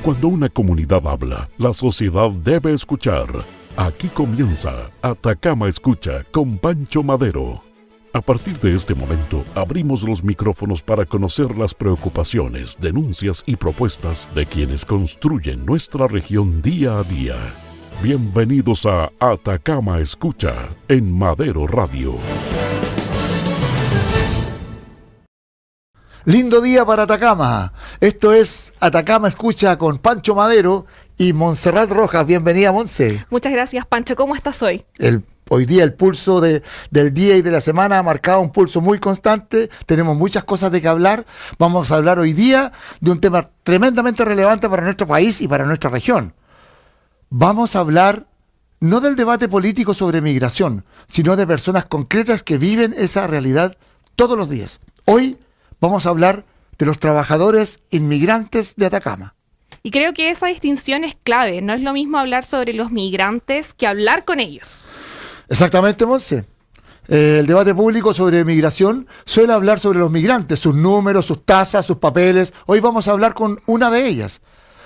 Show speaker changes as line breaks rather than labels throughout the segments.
Cuando una comunidad habla, la sociedad debe escuchar. Aquí comienza Atacama Escucha con Pancho Madero. A partir de este momento, abrimos los micrófonos para conocer las preocupaciones, denuncias y propuestas de quienes construyen nuestra región día a día. Bienvenidos a Atacama Escucha en Madero Radio.
Lindo día para Atacama. Esto es Atacama Escucha con Pancho Madero y Montserrat Rojas. Bienvenida, Monse.
Muchas gracias, Pancho. ¿Cómo estás hoy?
Hoy día el pulso del día y de la semana ha marcado un pulso muy constante. Tenemos muchas cosas de que hablar. Vamos a hablar hoy día de un tema tremendamente relevante para nuestro país y para nuestra región. Vamos a hablar no del debate político sobre migración, sino de personas concretas que viven esa realidad todos los días. Hoy vamos a hablar de los trabajadores inmigrantes de Atacama.
Y creo que esa distinción es clave. No es lo mismo hablar sobre los migrantes que hablar con ellos.
Exactamente, Monse. El debate público sobre migración suele hablar sobre los migrantes, sus números, sus tasas, sus papeles. Hoy vamos a hablar con una de ellas.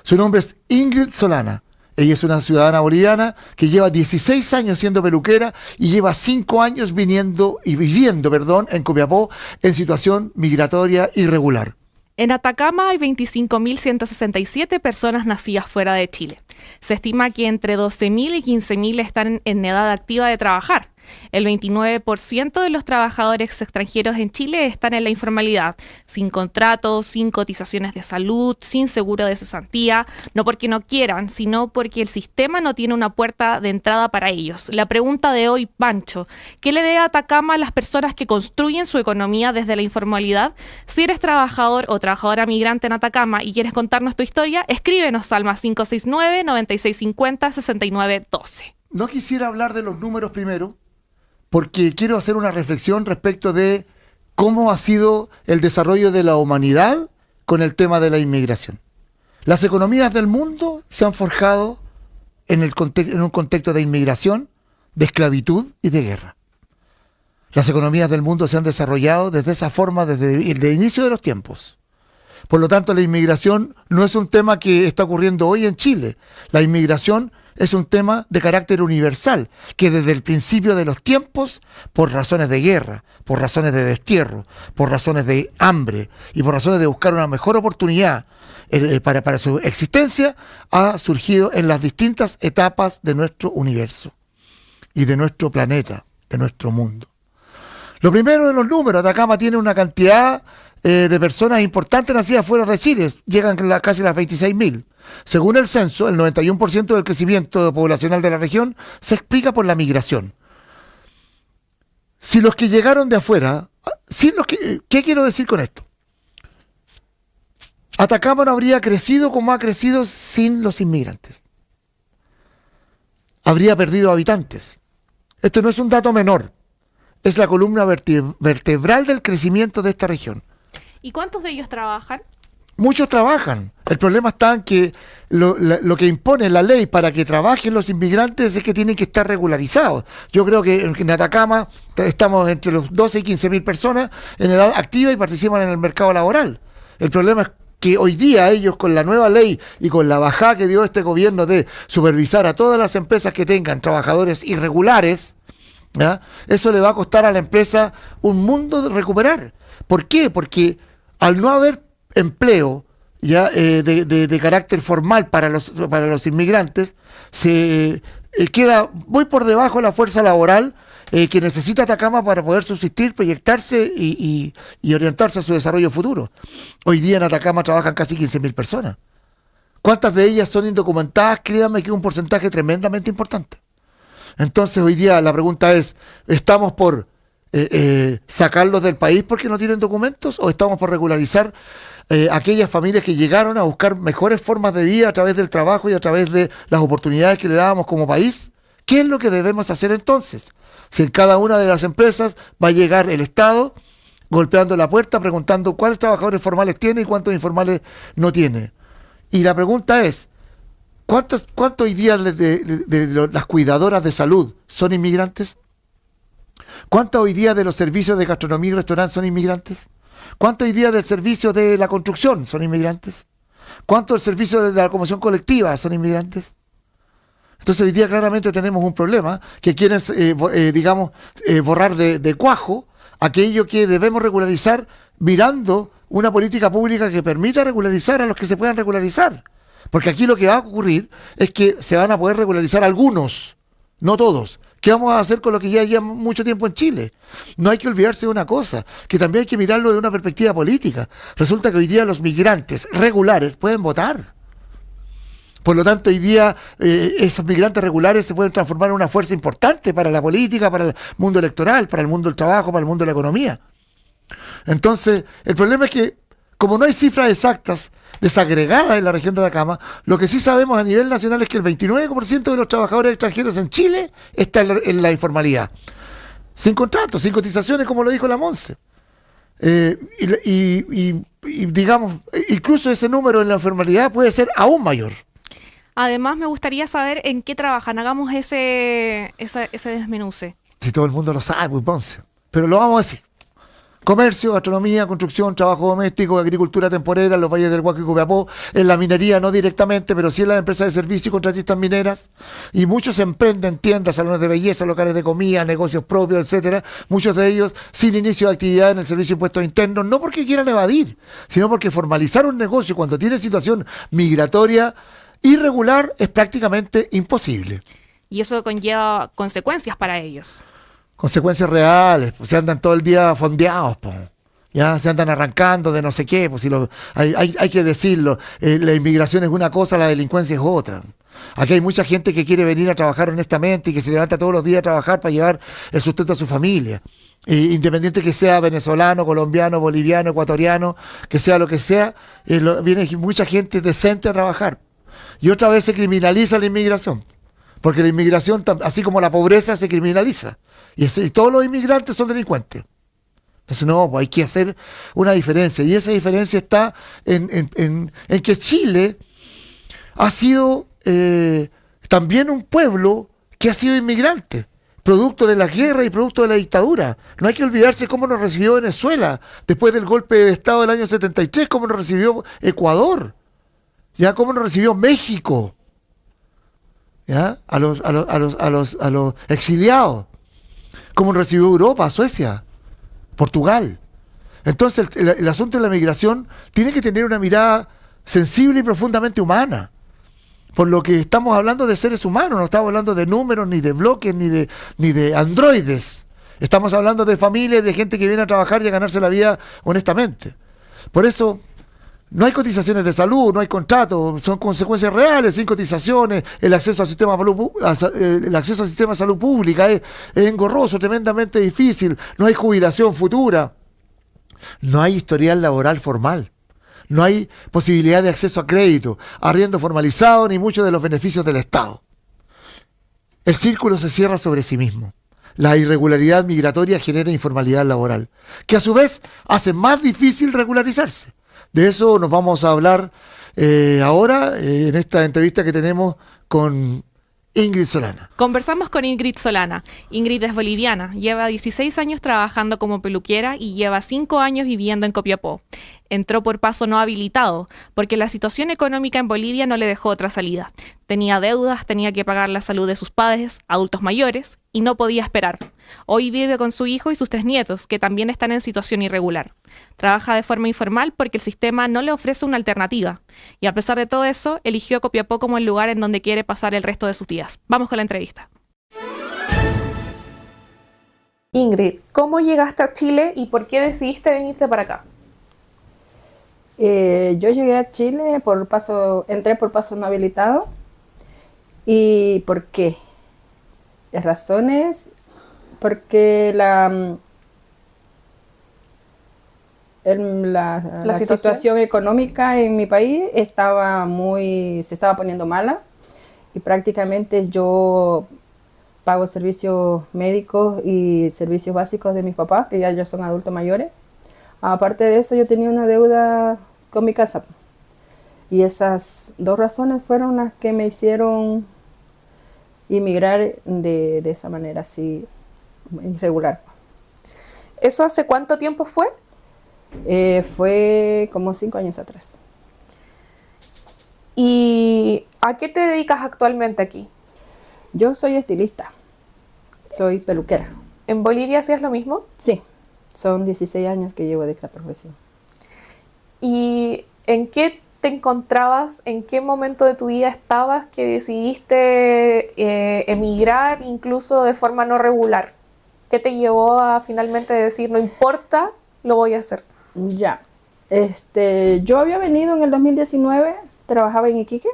Su nombre es Ingrid Solana. Ella es una ciudadana boliviana que lleva 16 años siendo peluquera y lleva 5 años viviendo en Copiapó en situación migratoria irregular.
En Atacama hay 25.167 personas nacidas fuera de Chile. Se estima que entre 12.000 y 15.000 están en edad activa de trabajar. El 29% de los trabajadores extranjeros en Chile están en la informalidad, sin contratos, sin cotizaciones de salud, sin seguro de cesantía, no porque no quieran, sino porque el sistema no tiene una puerta de entrada para ellos. La pregunta de hoy, Pancho, ¿qué le debe Atacama a las personas que construyen su economía desde la informalidad? Si eres trabajador o trabajadora migrante en Atacama y quieres contarnos tu historia, escríbenos al más 569-9650-6912.
No quisiera hablar de los números primero, porque quiero hacer una reflexión respecto de cómo ha sido el desarrollo de la humanidad con el tema de la inmigración. Las economías del mundo se han forjado en un contexto de inmigración, de esclavitud y de guerra. Las economías del mundo se han desarrollado desde esa forma desde el inicio de los tiempos. Por lo tanto, la inmigración no es un tema que está ocurriendo hoy en Chile. La inmigración es un tema de carácter universal, que desde el principio de los tiempos, por razones de guerra, por razones de destierro, por razones de hambre y por razones de buscar una mejor oportunidad para su existencia, ha surgido en las distintas etapas de nuestro universo y de nuestro planeta, de nuestro mundo. Lo primero de los números, Atacama tiene una cantidad de personas importantes nacidas fuera de Chile, llegan casi a las 26.000. Según el censo, el 91% del crecimiento poblacional de la región se explica por la migración. Si los que llegaron de afuera, ¿qué quiero decir con esto? Atacama no habría crecido como ha crecido sin los inmigrantes. Habría perdido habitantes. Esto no es un dato menor, es la columna vertebral del crecimiento de esta región.
¿Y cuántos de ellos trabajan?
Muchos trabajan. El problema está en que lo que impone la ley para que trabajen los inmigrantes es que tienen que estar regularizados. Yo creo que en Atacama estamos entre los 12 y 15.000 personas en edad activa y participan en el mercado laboral. El problema es que hoy día ellos, con la nueva ley y con la bajada que dio este gobierno de supervisar a todas las empresas que tengan trabajadores irregulares, ¿ya?, eso le va a costar a la empresa un mundo de recuperar. ¿Por qué? Porque al no haber empleo ya de carácter formal para los inmigrantes, se queda muy por debajo la fuerza laboral que necesita Atacama para poder subsistir, proyectarse y orientarse a su desarrollo futuro. Hoy día en Atacama trabajan casi 15.000 personas. ¿Cuántas de ellas son indocumentadas? Créanme que es un porcentaje tremendamente importante. Entonces hoy día la pregunta es, ¿estamos por sacarlos del país porque no tienen documentos o estamos por regularizar aquellas familias que llegaron a buscar mejores formas de vida a través del trabajo y a través de las oportunidades que le dábamos como país? ¿Qué es lo que debemos hacer entonces? Si en cada una de las empresas va a llegar el Estado golpeando la puerta preguntando cuáles trabajadores formales tiene y cuántos informales no tiene. Y la pregunta es, ¿cuántos hoy día de las cuidadoras de salud son inmigrantes? ¿Cuántos hoy día de los servicios de gastronomía y restaurantes son inmigrantes? ¿Cuántos hoy día del servicio de la construcción son inmigrantes? ¿Cuánto del servicio de la locomoción colectiva son inmigrantes? Entonces hoy día claramente tenemos un problema que quieren, borrar de cuajo aquello que debemos regularizar mirando una política pública que permita regularizar a los que se puedan regularizar. Porque aquí lo que va a ocurrir es que se van a poder regularizar algunos, no todos. ¿Qué vamos a hacer con lo que ya lleva mucho tiempo en Chile? No hay que olvidarse de una cosa, que también hay que mirarlo de una perspectiva política. Resulta que hoy día los migrantes regulares pueden votar. Por lo tanto, hoy día esos migrantes regulares se pueden transformar en una fuerza importante para la política, para el mundo electoral, para el mundo del trabajo, para el mundo de la economía. Entonces, el problema es que, como no hay cifras exactas desagregadas en la región de Atacama, lo que sí sabemos a nivel nacional es que el 29% de los trabajadores extranjeros en Chile está en la informalidad. Sin contratos, sin cotizaciones, como lo dijo la Monse. Digamos, incluso ese número en la informalidad puede ser aún mayor.
Además, me gustaría saber en qué trabajan. Hagamos ese desmenuce.
Si todo el mundo lo sabe, pues Ponce. Pero lo vamos a decir. Comercio, gastronomía, construcción, trabajo doméstico, agricultura temporera en los valles del Huaco y Copiapó, en la minería no directamente, pero sí en las empresas de servicio y contratistas mineras. Y muchos emprenden tiendas, salones de belleza, locales de comida, negocios propios, etcétera. Muchos de ellos sin inicio de actividad en el servicio de impuestos internos, no porque quieran evadir, sino porque formalizar un negocio cuando tiene situación migratoria irregular es prácticamente imposible.
Y eso conlleva consecuencias para ellos.
Consecuencias reales, pues se andan todo el día fondeados, pues. Ya se andan arrancando de no sé qué, pues hay que decirlo, la inmigración es una cosa, la delincuencia es otra. Aquí hay mucha gente que quiere venir a trabajar honestamente y que se levanta todos los días a trabajar para llevar el sustento a su familia. Independiente que sea venezolano, colombiano, boliviano, ecuatoriano, que sea lo que sea, viene mucha gente decente a trabajar. Y otra vez se criminaliza la inmigración, porque la inmigración, así como la pobreza, se criminaliza. Y todos los inmigrantes son delincuentes. Entonces no, pues hay que hacer una diferencia. Y esa diferencia está en que Chile ha sido también un pueblo que ha sido inmigrante, producto de la guerra y producto de la dictadura. No hay que olvidarse cómo nos recibió Venezuela después del golpe de Estado del año 73, cómo nos recibió Ecuador, ya cómo nos recibió México, ya a los exiliados, cómo nos recibió Europa, Suecia, Portugal. Entonces el asunto de la migración tiene que tener una mirada sensible y profundamente humana. Por lo que estamos hablando de seres humanos, no estamos hablando de números, ni de bloques, ni de androides. Estamos hablando de familias, de gente que viene a trabajar y a ganarse la vida honestamente. Por eso no hay cotizaciones de salud, no hay contratos, son consecuencias reales, sin cotizaciones. El acceso al sistema de salud pública es engorroso, tremendamente difícil. No hay jubilación futura. No hay historial laboral formal. No hay posibilidad de acceso a crédito, arriendo formalizado, ni muchos de los beneficios del Estado. El círculo se cierra sobre sí mismo. La irregularidad migratoria genera informalidad laboral, que a su vez hace más difícil regularizarse. De eso nos vamos a hablar ahora en esta entrevista que tenemos con Ingrid Solana.
Conversamos con Ingrid Solana. Ingrid es boliviana, lleva 16 años trabajando como peluquera y lleva 5 años viviendo en Copiapó. Entró por paso no habilitado, porque la situación económica en Bolivia no le dejó otra salida. Tenía deudas, tenía que pagar la salud de sus padres, adultos mayores, y no podía esperar. Hoy vive con su hijo y sus 3 nietos, que también están en situación irregular. Trabaja de forma informal porque el sistema no le ofrece una alternativa. Y a pesar de todo eso, eligió Copiapó como el lugar en donde quiere pasar el resto de sus días. Vamos con la entrevista. Ingrid, ¿cómo llegaste a Chile y por qué decidiste venirte para acá?
Yo llegué a Chile entré por paso no habilitado. ¿Y por qué? Razones, porque la situación económica en mi país se estaba poniendo mala y prácticamente yo pago servicios médicos y servicios básicos de mis papás, que ya son adultos mayores. Aparte de eso, yo tenía una deuda con mi casa. Y esas 2 razones fueron las que me hicieron emigrar de esa manera así irregular.
¿Eso hace cuánto tiempo fue?
Fue como 5 años atrás.
¿Y a qué te dedicas actualmente aquí?
Yo soy estilista, soy peluquera.
¿En Bolivia hacías lo mismo?
Sí, son 16 años que llevo de esta profesión.
¿Y en qué te encontrabas, en qué momento de tu vida estabas que decidiste emigrar incluso de forma no regular? ¿Qué te llevó a finalmente decir, no importa, lo voy a hacer?
Ya, yo había venido en el 2019, trabajaba en Iquique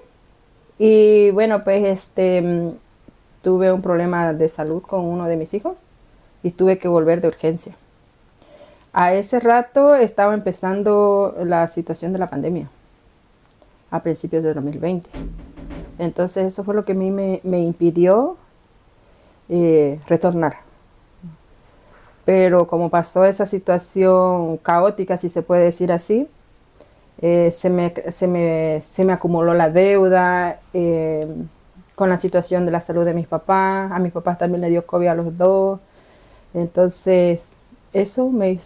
y bueno, pues tuve un problema de salud con uno de mis hijos y tuve que volver de urgencia. A ese rato estaba empezando la situación de la pandemia, a principios de 2020. Entonces eso fue lo que a mí me impidió retornar. Pero como pasó esa situación caótica, si se puede decir así, se me acumuló la deuda con la situación de la salud de mis papás. A mis papás también le dio COVID a los dos. Entonces eso me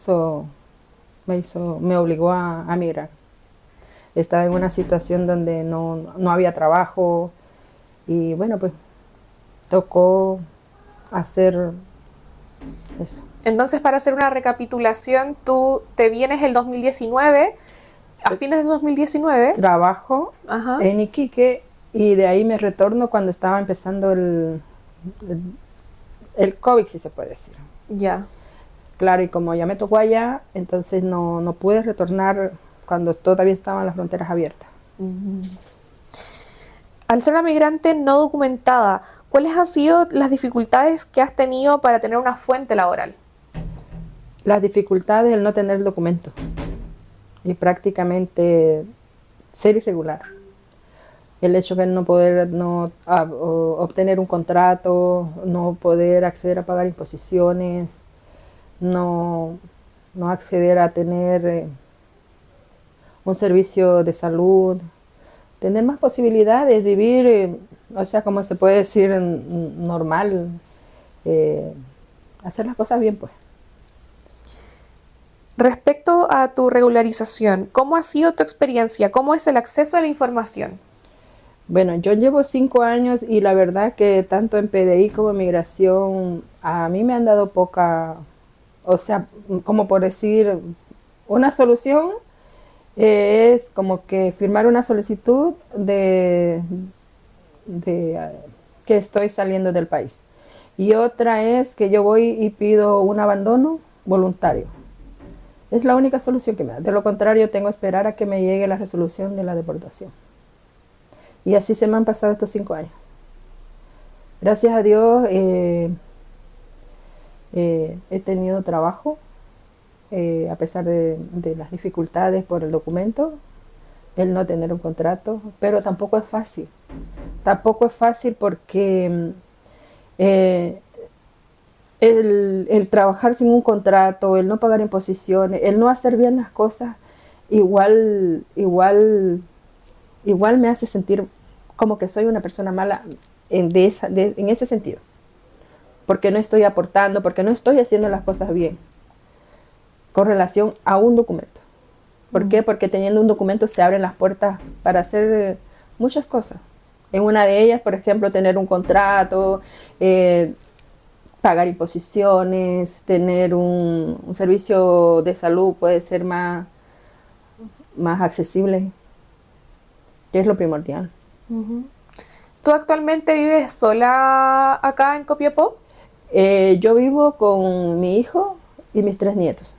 obligó a migrar. Estaba en una situación donde no había trabajo y bueno, pues tocó hacer eso.
Entonces, para hacer una recapitulación, tú te vienes el 2019, a fines de 2019.
Trabajo
Ajá.
en Iquique y de ahí me retorno cuando estaba empezando el COVID, si se puede decir.
Ya.
Claro, y como ya me tocó allá, entonces no pude retornar cuando todavía estaban las fronteras abiertas.
Al ser una migrante no documentada, ¿cuáles han sido las dificultades que has tenido para tener una fuente laboral?
Las dificultades del no tener documento y prácticamente ser irregular. El hecho de no poder obtener un contrato, no poder acceder a pagar imposiciones, no acceder a tener un servicio de salud, tener más posibilidades, vivir, o sea, como se puede decir, normal, hacer las cosas bien, pues.
Respecto a tu regularización, ¿cómo ha sido tu experiencia? ¿Cómo es el acceso a la información?
Bueno, yo llevo 5 años y la verdad que tanto en PDI como en migración a mí me han dado poca, o sea, como por decir, una solución es como que firmar una solicitud de que estoy saliendo del país. Y otra es que yo voy y pido un abandono voluntario. Es la única solución que me da. De lo contrario, tengo que esperar a que me llegue la resolución de la deportación. Y así se me han pasado estos 5 años. Gracias a Dios he tenido trabajo, a pesar de las dificultades por el documento, el no tener un contrato, pero tampoco es fácil. Tampoco es fácil porque el trabajar sin un contrato, el no pagar imposiciones, el no hacer bien las cosas, igual me hace sentir como que soy una persona mala en ese sentido. Porque no estoy aportando, porque no estoy haciendo las cosas bien con relación a un documento. ¿Por qué? Porque teniendo un documento se abren las puertas para hacer muchas cosas. En una de ellas, por ejemplo, tener un contrato, pagar imposiciones, tener un servicio de salud puede ser más accesible, que es lo primordial.
¿Tú actualmente vives sola acá en Copiapó?
Yo vivo con mi hijo y mis 3 nietos.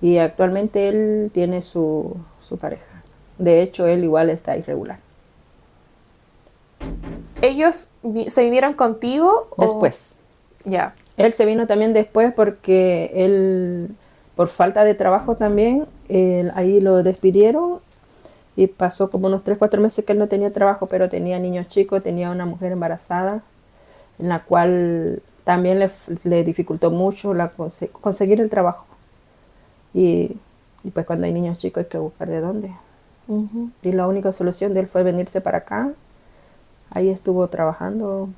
Y actualmente él tiene su pareja. De hecho, él igual está irregular.
¿Ellos se vinieron contigo?
Después.
Ya.
Él se vino también después porque él, por falta de trabajo también, ahí lo despidieron y pasó como unos 3-4 meses que él no tenía trabajo, pero tenía niños chicos, tenía una mujer embarazada, en la cual también le dificultó mucho conseguir el trabajo. Y pues cuando hay niños chicos hay que buscar de dónde. Y la única solución de él fue venirse para acá. Ahí estuvo trabajando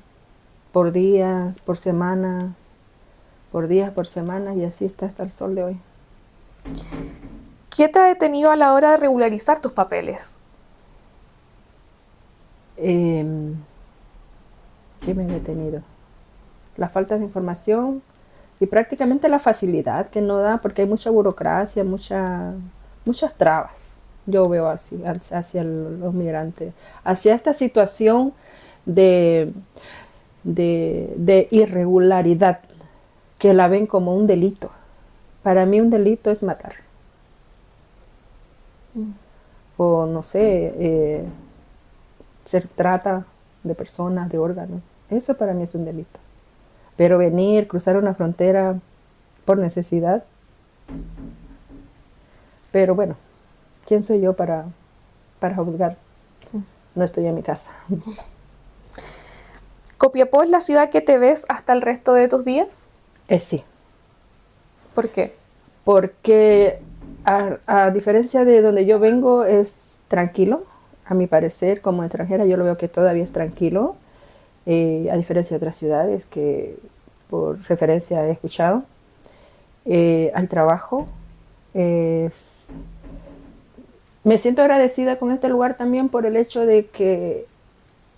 por días, por semanas, y así está hasta el sol de hoy.
¿Qué te ha detenido a la hora de regularizar tus papeles?
¿Qué me he detenido? La falta de información y prácticamente la facilidad que no da, porque hay mucha burocracia, muchas trabas. Yo veo así, hacia los migrantes, hacia esta situación de, de irregularidad, que la ven como un delito. Para mí un delito es matar. O no sé, se trata de personas, de órganos. Eso para mí es un delito. Pero venir, cruzar una frontera por necesidad. Pero bueno, ¿quién soy yo para juzgar? No estoy en mi casa.
¿Copiapó es la ciudad que te ves hasta el resto de tus días?
Sí.
¿Por qué?
Porque a diferencia de donde yo vengo es tranquilo. A mi parecer, como extranjera, yo lo veo que todavía es tranquilo. A diferencia de otras ciudades que por referencia he escuchado. Al trabajo. Me siento agradecida con este lugar también por el hecho de que,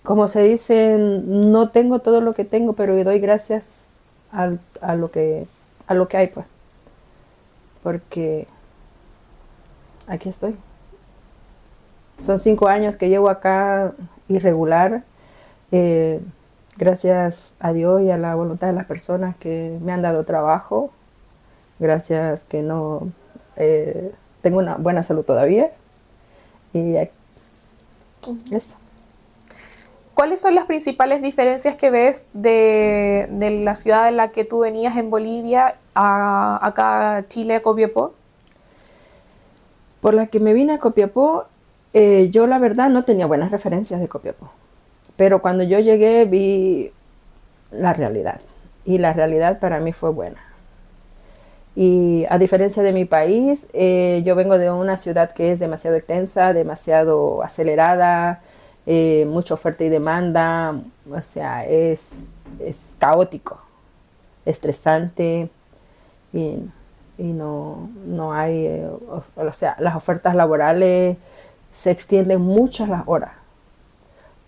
como se dice, no tengo todo lo que tengo, pero doy gracias a lo que hay, pues. Porque aquí estoy. Son 5 años que llevo acá irregular, gracias a Dios y a la voluntad de las personas que me han dado trabajo, gracias que no tengo una buena salud todavía, y eso.
¿Cuáles son las principales diferencias que ves de la ciudad en la que tú venías en Bolivia a acá a Chile, a Copiapó?
Por la que me vine a Copiapó, yo la verdad no tenía buenas referencias de Copiapó. Pero cuando yo llegué vi la realidad. Y la realidad para mí fue buena. Y a diferencia de mi país, yo vengo de una ciudad que es demasiado extensa, demasiado acelerada, mucha oferta y demanda. O sea, es caótico, estresante y no hay, o sea, las ofertas laborales se extienden muchas las horas.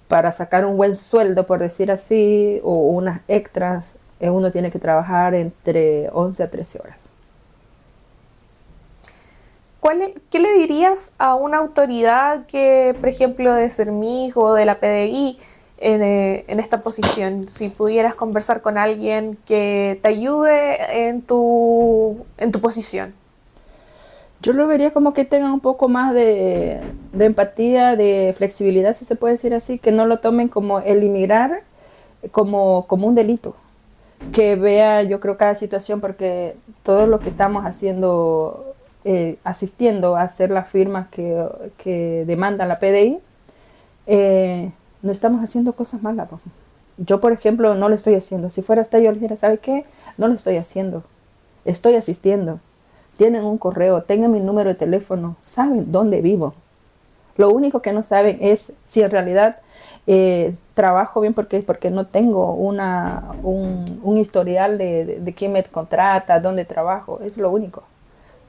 Para sacar un buen sueldo, por decir así, o unas extras, uno tiene que trabajar entre 11 a 13 horas.
¿Qué le dirías a una autoridad que, por ejemplo, de CERMIG o de la PDI en esta posición? Si pudieras conversar con alguien que te ayude en tu posición.
Yo lo vería como que tengan un poco más de empatía, de flexibilidad, si se puede decir así, que no lo tomen como el inmigrar como un delito. Que vea, yo creo, cada situación, porque todo lo que estamos haciendo, asistiendo a hacer las firmas que demanda la PDI, no estamos haciendo cosas malas. Yo, por ejemplo, no lo estoy haciendo. Si fuera usted, yo le dijera, ¿sabe qué? No lo estoy haciendo. Estoy asistiendo. Tienen un correo, tengan mi número de teléfono, saben dónde vivo. Lo único que no saben es si en realidad trabajo bien, porque no tengo un historial de quién me contrata, dónde trabajo, es lo único.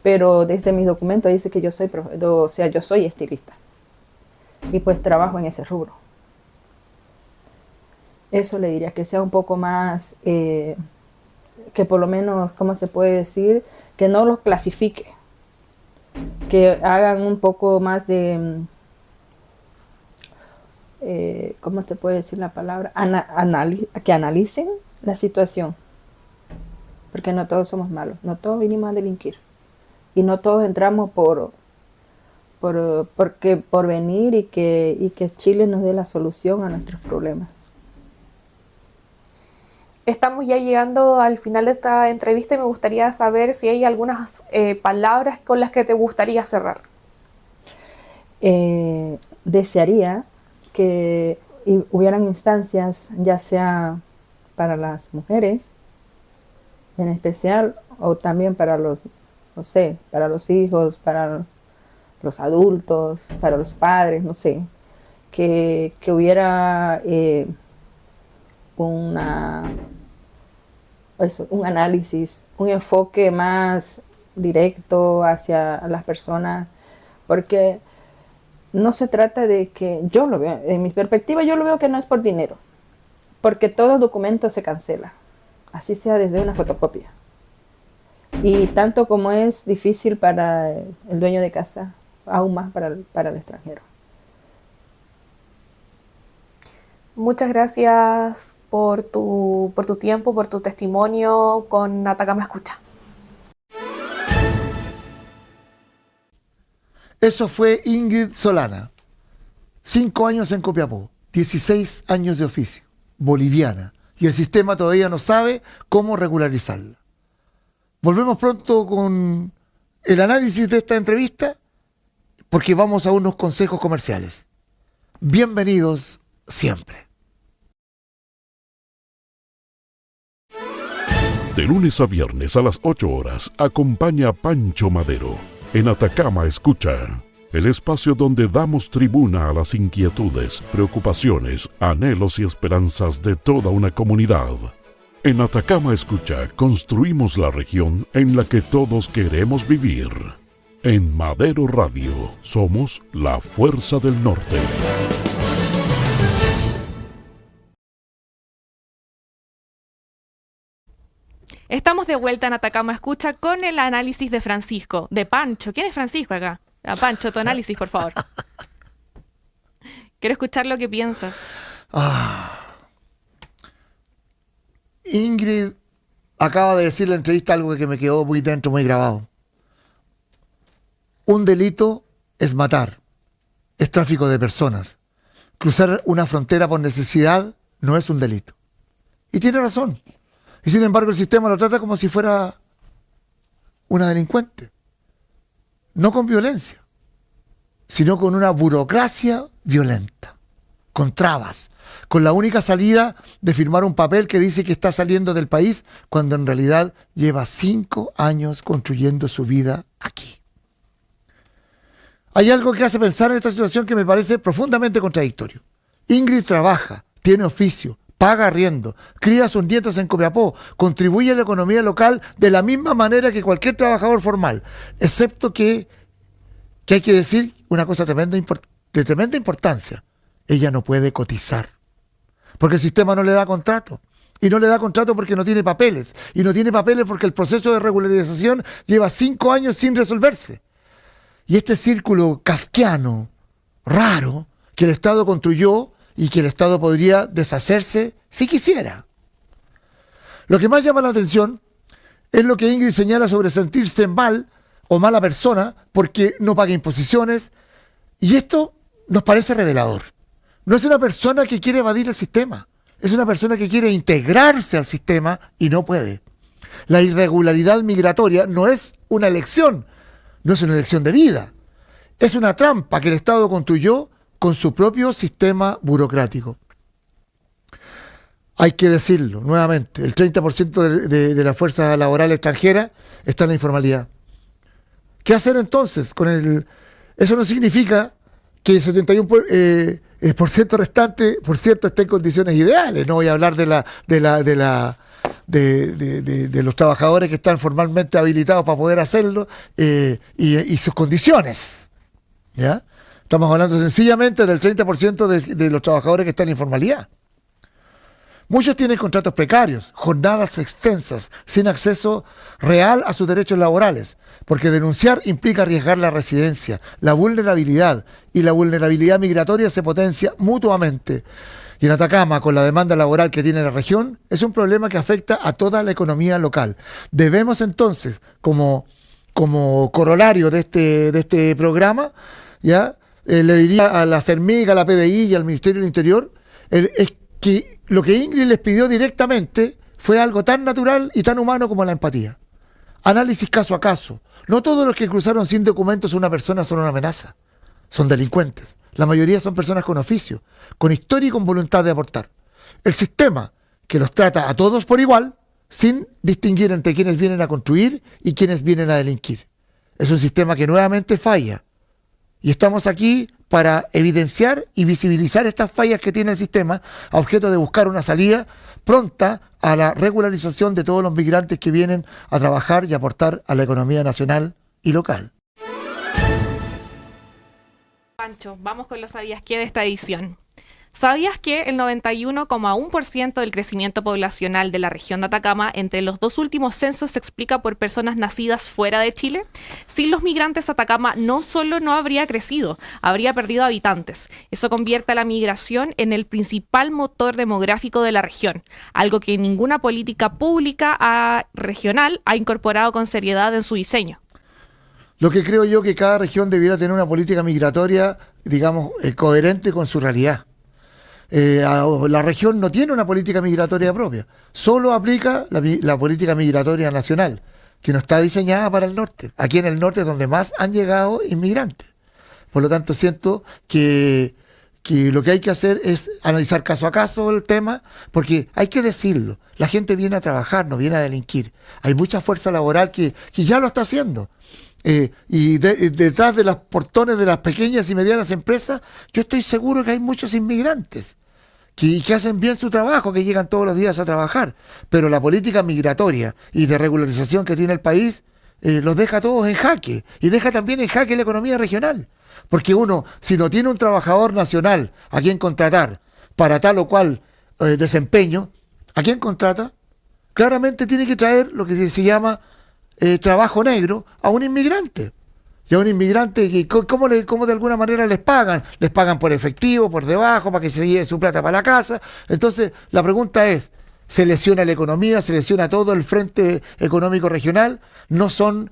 Pero desde mis documentos dice que yo soy estilista y pues trabajo en ese rubro. Eso le diría, que sea un poco más, que por lo menos, ¿cómo se puede decir? Que no los clasifique, que hagan un poco más de, ¿cómo te puede decir la palabra? Que analicen la situación, porque no todos somos malos, no todos vinimos a delinquir y no todos entramos por venir y que Chile nos dé la solución a nuestros problemas.
Estamos ya llegando al final de esta entrevista y me gustaría saber si hay algunas palabras con las que te gustaría cerrar.
Desearía que hubieran instancias, ya sea para las mujeres en especial, o también para los, no sé, para los hijos, para los adultos, para los padres, no sé, que hubiera un análisis, un enfoque más directo hacia las personas, porque no se trata de que, yo lo veo, en mi perspectiva yo lo veo que no es por dinero, porque todo documento se cancela, así sea desde una fotocopia. Y tanto como es difícil para el dueño de casa, aún más para el extranjero.
Muchas gracias por tu tiempo, por tu testimonio con Atacama Escucha.
Eso fue Ingrid Solana. 5 años en Copiapó, 16 años de oficio, boliviana. Y el sistema todavía no sabe cómo regularizarla. Volvemos pronto con el análisis de esta entrevista, porque vamos a unos consejos comerciales. Bienvenidos siempre.
De lunes a viernes a las 8 horas, acompaña a Pancho Madero en Atacama Escucha, el espacio donde damos tribuna a las inquietudes, preocupaciones, anhelos y esperanzas de toda una comunidad. En Atacama Escucha construimos la región en la que todos queremos vivir. En Madero Radio somos la fuerza del norte.
Estamos de vuelta en Atacama Escucha con el análisis de Francisco, de Pancho. ¿Quién es Francisco acá? Pancho, tu análisis, por favor. Quiero escuchar lo que piensas.
Ingrid acaba de decir en la entrevista algo que me quedó muy dentro, muy grabado. Un delito es matar, es tráfico de personas. Cruzar una frontera por necesidad no es un delito. Y tiene razón. Y sin embargo el sistema lo trata como si fuera una delincuente. No con violencia, sino con una burocracia violenta, con trabas, con la única salida de firmar un papel que dice que está saliendo del país cuando en realidad lleva 5 años construyendo su vida aquí. Hay algo que hace pensar en esta situación que me parece profundamente contradictorio. Ingrid trabaja, tiene oficio, paga arriendo, cría a sus nietos en Copiapó, contribuye a la economía local de la misma manera que cualquier trabajador formal, excepto que hay que decir una cosa de tremenda importancia. Ella no puede cotizar, porque el sistema no le da contrato. Y no le da contrato porque no tiene papeles. Y no tiene papeles porque el proceso de regularización lleva 5 años sin resolverse. Y este círculo kafkiano, raro, que el Estado construyó y que el Estado podría deshacerse si quisiera. Lo que más llama la atención es lo que Ingrid señala sobre sentirse mal o mala persona porque no paga imposiciones. Y esto nos parece revelador. No es una persona que quiere evadir el sistema, es una persona que quiere integrarse al sistema y no puede. La irregularidad migratoria no es una elección, no es una elección de vida. Es una trampa que el Estado construyó con su propio sistema burocrático. Hay que decirlo nuevamente, el 30% de la fuerza laboral extranjera está en la informalidad. ¿Qué hacer entonces con el...? Eso no significa que el 71% restante, por cierto, esté en condiciones ideales. No voy a hablar de los trabajadores que están formalmente habilitados para poder hacerlo y sus condiciones. ¿Ya? Estamos hablando sencillamente del 30% de los trabajadores que están en informalidad. Muchos tienen contratos precarios, jornadas extensas, sin acceso real a sus derechos laborales, porque denunciar implica arriesgar la residencia, la vulnerabilidad, y la vulnerabilidad migratoria se potencia mutuamente. Y en Atacama, con la demanda laboral que tiene la región, es un problema que afecta a toda la economía local. Debemos entonces, como corolario de este programa, ¿ya? Le diría a la CERMIG, a la PDI y al Ministerio del Interior, es que lo que Ingrid les pidió directamente fue algo tan natural y tan humano como la empatía. Análisis caso a caso. No todos los que cruzaron sin documentos una persona son una amenaza, son delincuentes. La mayoría son personas con oficio, con historia y con voluntad de aportar. El sistema que los trata a todos por igual, sin distinguir entre quienes vienen a construir y quienes vienen a delinquir. Es un sistema que nuevamente falla. Y estamos aquí para evidenciar y visibilizar estas fallas que tiene el sistema, a objeto de buscar una salida pronta a la regularización de todos los migrantes que vienen a trabajar y aportar a la economía nacional y local.
Pancho, vamos con los ¿sabías qué? De esta edición. ¿Sabías que el 91,1% del crecimiento poblacional de la región de Atacama entre los dos últimos censos se explica por personas nacidas fuera de Chile? Sin los migrantes, Atacama no solo no habría crecido, habría perdido habitantes. Eso convierte a la migración en el principal motor demográfico de la región, algo que ninguna política pública regional ha incorporado con seriedad en su diseño.
Lo que creo yo que cada región debiera tener una política migratoria, digamos, coherente con su realidad. La región no tiene una política migratoria propia, solo aplica la política migratoria nacional, que no está diseñada para el norte. Aquí en el norte es donde más han llegado inmigrantes. Por lo tanto, siento que lo que hay que hacer es analizar caso a caso el tema, porque hay que decirlo, la gente viene a trabajar, no viene a delinquir. Hay mucha fuerza laboral que ya lo está haciendo. Detrás de los portones de las pequeñas y medianas empresas, yo estoy seguro que hay muchos inmigrantes que hacen bien su trabajo, que llegan todos los días a trabajar, pero la política migratoria y de regularización que tiene el país los deja todos en jaque, y deja también en jaque la economía regional, porque uno, si no tiene un trabajador nacional a quien contratar para tal o cual desempeño, ¿a quién contrata? Claramente tiene que traer lo que se llama trabajo negro a un inmigrante. Y a un inmigrante, ¿cómo de alguna manera les pagan? Les pagan por efectivo, por debajo, para que se lleve su plata para la casa. Entonces, la pregunta es, ¿se lesiona la economía? ¿Se lesiona todo el frente económico regional? No son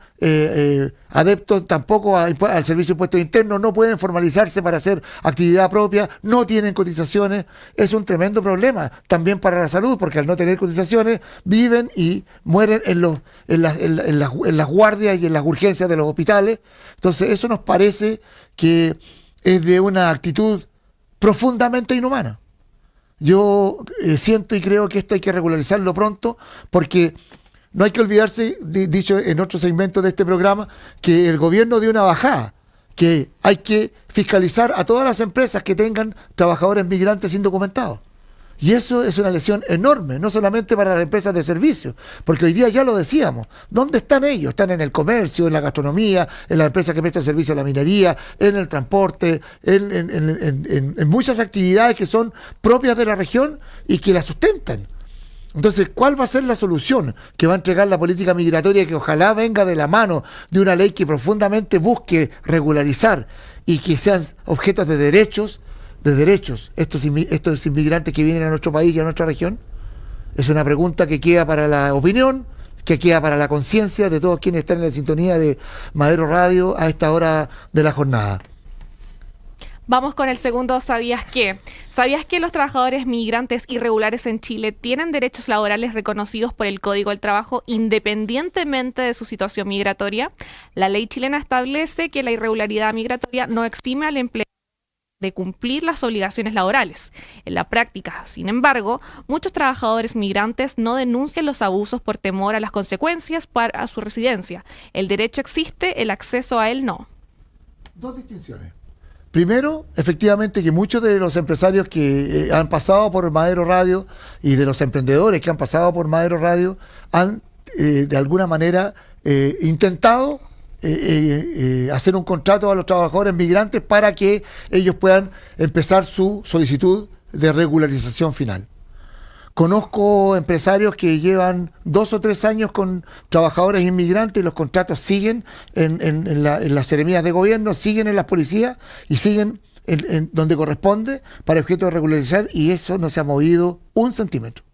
adeptos tampoco al servicio de impuestos internos, no pueden formalizarse para hacer actividad propia, no tienen cotizaciones. Es un tremendo problema también para la salud, porque al no tener cotizaciones viven y mueren en las guardias y en las urgencias de los hospitales. Entonces eso nos parece que es de una actitud profundamente inhumana. Yo siento y creo que esto hay que regularizarlo pronto, porque no hay que olvidarse, dicho en otro segmento de este programa, que el gobierno dio una bajada, que hay que fiscalizar a todas las empresas que tengan trabajadores migrantes indocumentados. Y eso es una lesión enorme, no solamente para las empresas de servicios, porque hoy día ya lo decíamos, ¿dónde están ellos? Están en el comercio, en la gastronomía, en las empresas que prestan servicio a la minería, en el transporte, en muchas actividades que son propias de la región y que la sustentan. Entonces, ¿cuál va a ser la solución que va a entregar la política migratoria, que ojalá venga de la mano de una ley que profundamente busque regularizar y que sean objetos de derechos estos inmigrantes que vienen a nuestro país y a nuestra región? Es una pregunta que queda para la opinión, que queda para la conciencia de todos quienes están en la sintonía de Madero Radio a esta hora de la jornada.
Vamos con el segundo ¿sabías qué? ¿Sabías que los trabajadores migrantes irregulares en Chile tienen derechos laborales reconocidos por el Código del Trabajo independientemente de su situación migratoria? La ley chilena establece que la irregularidad migratoria no exime al empleador de cumplir las obligaciones laborales. En la práctica, sin embargo, muchos trabajadores migrantes no denuncian los abusos por temor a las consecuencias para su residencia. El derecho existe, el acceso a él no.
Dos distinciones. Primero, efectivamente, que muchos de los empresarios que han pasado por Madero Radio y de los emprendedores que han pasado por Madero Radio han, de alguna manera, intentado hacer un contrato a los trabajadores migrantes para que ellos puedan empezar su solicitud de regularización final. Conozco empresarios que llevan 2 o 3 años con trabajadores inmigrantes y los contratos siguen en las seremías de gobierno, siguen en las policías y siguen en donde corresponde para objeto de regularizar, y eso no se ha movido un centímetro.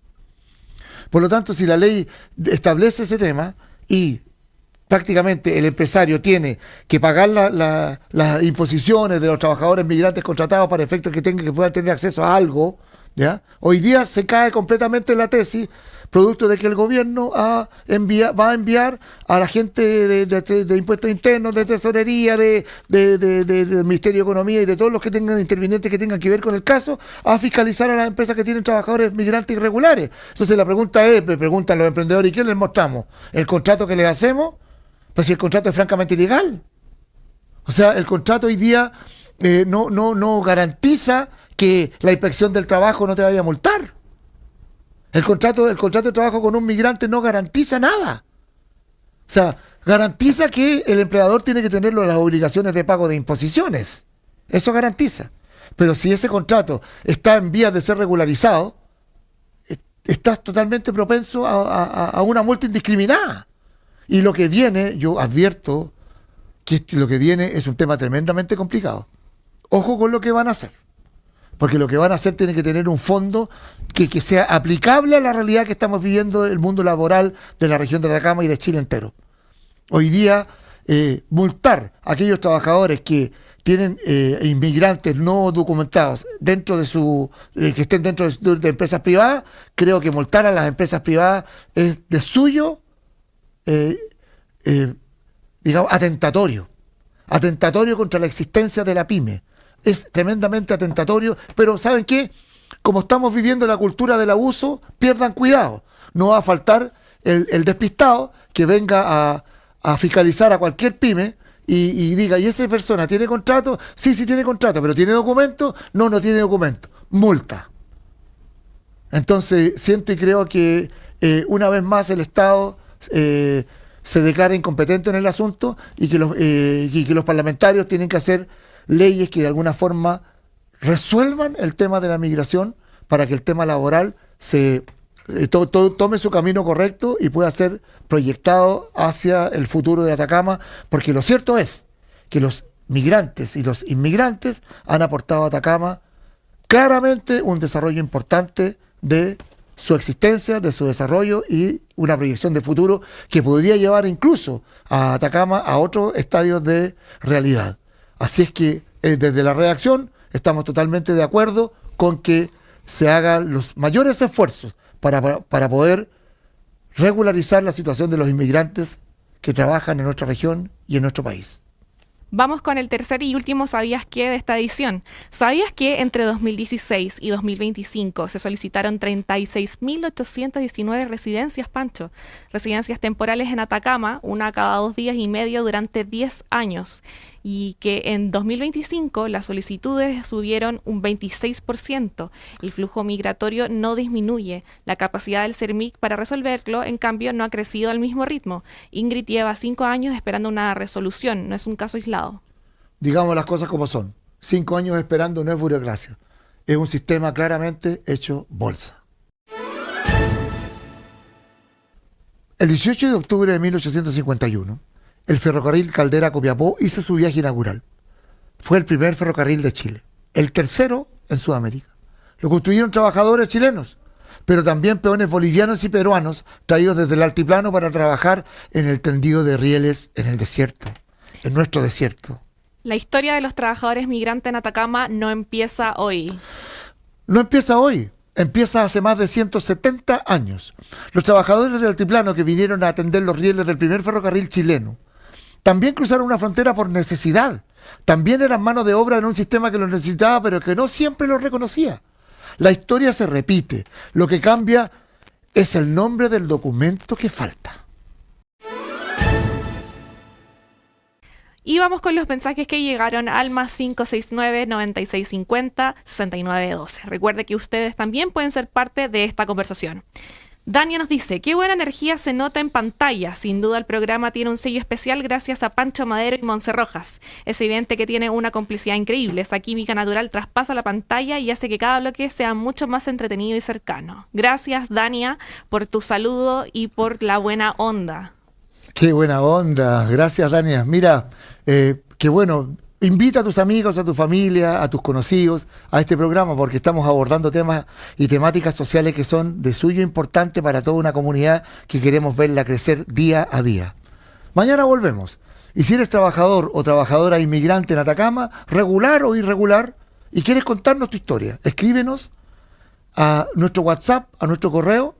Por lo tanto, si la ley establece ese tema y prácticamente el empresario tiene que pagar las imposiciones de los trabajadores migrantes contratados para efectos que puedan tener acceso a algo, ¿ya? Hoy día se cae completamente la tesis, producto de que el gobierno va a enviar a la gente de impuestos internos, de tesorería, del Ministerio de Economía y de todos los que tengan intervinientes que tengan que ver con el caso, a fiscalizar a las empresas que tienen trabajadores migrantes irregulares. Entonces la pregunta es, me preguntan los emprendedores, ¿y qué les mostramos? ¿El contrato que les hacemos? Pues si el contrato es francamente ilegal. O sea, el contrato hoy día no garantiza que la inspección del trabajo no te vaya a multar. El contrato de trabajo con un migrante no garantiza nada. O sea, garantiza que el empleador tiene que tener las obligaciones de pago de imposiciones. Eso garantiza. Pero si ese contrato está en vías de ser regularizado, estás totalmente propenso a una multa indiscriminada. Y lo que viene, yo advierto que lo que viene es un tema tremendamente complicado. Ojo con lo que van a hacer. Porque lo que van a hacer tiene que tener un fondo que sea aplicable a la realidad que estamos viviendo el mundo laboral de la región de Atacama y de Chile entero. Hoy día, multar a aquellos trabajadores que tienen inmigrantes no documentados dentro de que estén dentro de empresas privadas, creo que multar a las empresas privadas es de suyo, digamos, atentatorio contra la existencia de la pyme. Es tremendamente atentatorio, pero ¿saben qué? Como estamos viviendo la cultura del abuso, pierdan cuidado. No va a faltar el despistado que venga a fiscalizar a cualquier pyme y diga, ¿y esa persona tiene contrato? Sí, tiene contrato, pero ¿tiene documento? No tiene documento. Multa. Entonces, siento y creo que una vez más el Estado se declara incompetente en el asunto y que los parlamentarios tienen que hacer leyes que de alguna forma resuelvan el tema de la migración para que el tema laboral tome su camino correcto y pueda ser proyectado hacia el futuro de Atacama, porque lo cierto es que los migrantes y los inmigrantes han aportado a Atacama claramente un desarrollo importante de su existencia, de su desarrollo y una proyección de futuro que podría llevar incluso a Atacama a otros estadios de realidad. Así es que desde la redacción estamos totalmente de acuerdo con que se hagan los mayores esfuerzos para poder regularizar la situación de los inmigrantes que trabajan en nuestra región y en nuestro país.
Vamos con el tercer y último ¿Sabías qué? De esta edición. ¿Sabías que entre 2016 y 2025 se solicitaron 36.819 residencias, Pancho? Residencias temporales en Atacama, una cada 2 días y medio durante 10 años. Y que en 2025 las solicitudes subieron un 26%. El flujo migratorio no disminuye. La capacidad del CERMIC para resolverlo, en cambio, no ha crecido al mismo ritmo. Ingrid lleva 5 años esperando una resolución. No es un caso aislado.
Digamos las cosas como son. 5 años esperando no es burocracia. Es un sistema claramente hecho bolsa. El 18 de octubre de 1851, el ferrocarril Caldera-Copiapó hizo su viaje inaugural. Fue el primer ferrocarril de Chile, el tercero en Sudamérica. Lo construyeron trabajadores chilenos, pero también peones bolivianos y peruanos traídos desde el altiplano para trabajar en el tendido de rieles en el desierto, en nuestro desierto.
La historia de los trabajadores migrantes en Atacama no empieza hoy.
No empieza hoy. Empieza hace más de 170 años. Los trabajadores del altiplano que vinieron a atender los rieles del primer ferrocarril chileno también cruzaron una frontera por necesidad. También eran mano de obra en un sistema que los necesitaba, pero que no siempre los reconocía. La historia se repite. Lo que cambia es el nombre del documento que falta.
Y vamos con los mensajes que llegaron al más 569-9650-6912. Recuerde que ustedes también pueden ser parte de esta conversación. Dania nos dice, qué buena energía se nota en pantalla. Sin duda el programa tiene un sello especial gracias a Pancho Madero y Monse Rojas. Es evidente que tiene una complicidad increíble. Esa química natural traspasa la pantalla y hace que cada bloque sea mucho más entretenido y cercano. Gracias, Dania, por tu saludo y por la buena onda.
Qué buena onda. Gracias, Dania. Mira, qué bueno. Invita a tus amigos, a tu familia, a tus conocidos a este programa porque estamos abordando temas y temáticas sociales que son de suyo importante para toda una comunidad que queremos verla crecer día a día. Mañana volvemos. Y si eres trabajador o trabajadora inmigrante en Atacama, regular o irregular, y quieres contarnos tu historia, escríbenos a nuestro WhatsApp, a nuestro correo,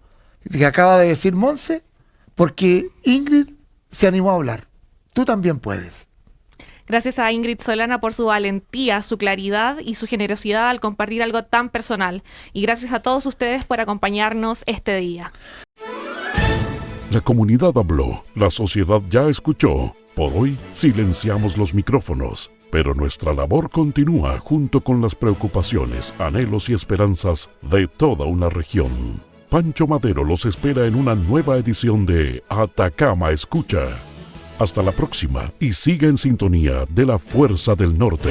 que acaba de decir Monse, porque Ingrid se animó a hablar. Tú también puedes.
Gracias a Ingrid Solana por su valentía, su claridad y su generosidad al compartir algo tan personal. Y gracias a todos ustedes por acompañarnos este día.
La comunidad habló, la sociedad ya escuchó. Por hoy silenciamos los micrófonos, pero nuestra labor continúa junto con las preocupaciones, anhelos y esperanzas de toda una región. Pancho Madero los espera en una nueva edición de Atacama Escucha. Hasta la próxima y siga en sintonía de la Fuerza del Norte.